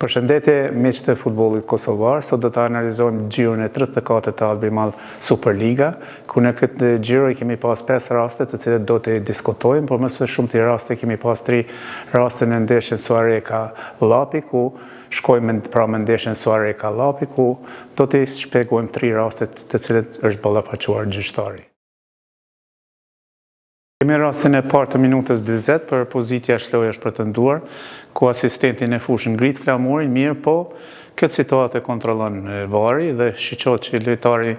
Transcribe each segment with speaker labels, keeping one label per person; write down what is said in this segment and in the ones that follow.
Speaker 1: Përshëndetje miqtë e futbollit kosovar, sot do të analizojmë gjirën e 34 të Albirmall Superliga, ku në këtë gjiro i kemi pas 5 raste të cilët do të diskutojmë, por më së shumë të raste kemi pas 3 raste në ndeshjen Suareka-Llapi, ku shkojmë pra në ndeshjen Suareka-Llapi, ku do të shpjegojmë 3 raste të cilët është ballafaquar gjyqtari. Kemi rastin e parë të minutës 40 për pozitja shlojës pretenduar, ku asistentin e fushën ngrit flamurin, mirë po, këtë situatë e kontrollon vari dhe shiqohet që lojtari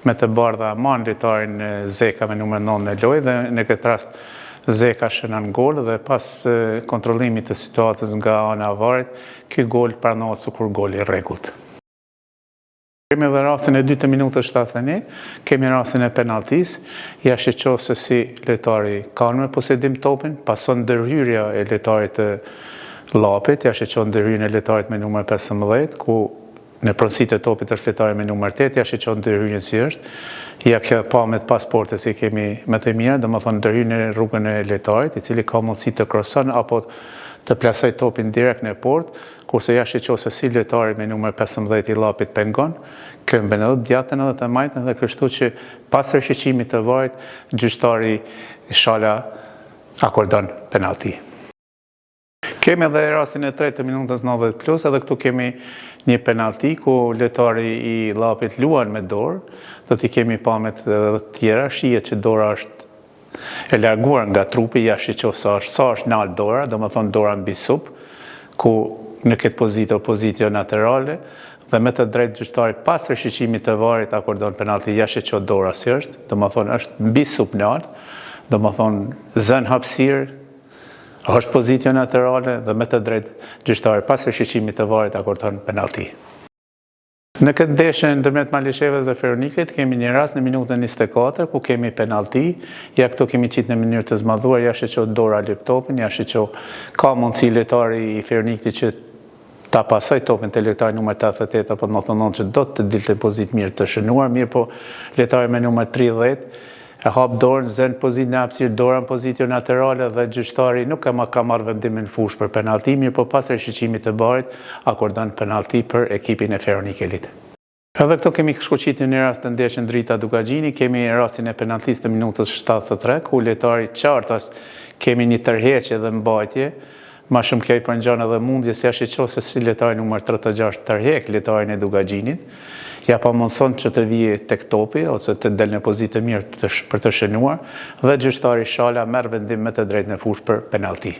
Speaker 1: me të bardha man lojtarin Zeka me numër 9 në lojë dhe në këtë rast Zeka shënon gol dhe pas kontrollimit të situatës nga ana e varit, ky gol pranohet sikur gol i rregullt. Kemi edhe rastin e 2 të minutës 71, kemi rastin e penaltis, ja shiqohet se si lojtari kanë me posedim topin, pason ndërhyrja e lojtarit të Llapit, ja shiqohet ndërhyrjen e lojtarit me numër 15, ku në pronësitë e topit është lojtari me numër 8, ja shiqohet ndërhyrjen si është, ja kjo pamjet pasporte si kemi me të mira, domethënë ndërhyrjen në rrugën e lojtarit, i cili ka mundësi të kroson apo të plasoj topin direkt në port, kurse ja shiqohet se si lojtari me numër 15 i Llapit pengon, këmbën edhe djatën edhe të majtën dhe kështu që pas rishqimit të varit, gjyqtari Shala akordon penalti. Kemi edhe rastin e 3 të minutës 90+, edhe këtu kemi një penalti ku lojtari i Llapit luan me dorë, do t'i kemi pamjet edhe tjera, shihet që dora është e larguar nga trupi, ja shiqohet sa është nalt dora, domethënë dora mbi sup, ku në këtë pozitë laterale, dhe me të drejtë gjyqtari pas rishqimit të varit akordon penalti, ja shiqohet dora si është, domethënë është mbi sup nalt, domethënë zën hapësirë, është pozitë laterale dhe me të drejtë gjyqtari pas rishqimit të varit akordon penalti. Në këtë ndeshje ndërmjet Malisheves dhe Feroniklit kemi një rast në minutën 24 ku kemi penalti, ja këtu kemi qitë në mënyrë të zmadhuar, ja shiqohet dora lyp topin, ja shiqohet ka mundësi lojtari i Feroniklit që ta pasoj topin të lojtari numër 88 apo më thonon që do të dilte pozitë mirë të shënuar, mirë po lojtari me numër 30 e hap dorën, zën pozitë në hapësirë, dora në pozitë laterale dhe gjyqtari nuk ka marrë vendimin fushë për penalti, mirë po pas rishqimit të varit akordon penalti për ekipin e Feronikelit. Edhe këto kemi shkoqitur një rast të ndeshjen Drita Dugagjini, kemi rastin e penaltis të minutës 73, ku lojtari qartas kemi një tërheqje dhe mbajtje, ma shumë kjo i përngjan edhe mundjes, ja shiqohet se si lojtari numër 36 tërheq lojtarin e Dugagjinit, ja pa mundson që të vije tek topi ose të del në pozitë mirë për të shënuar dhe gjyqtari Shala merr vendim me të drejtë në fushë për penalti.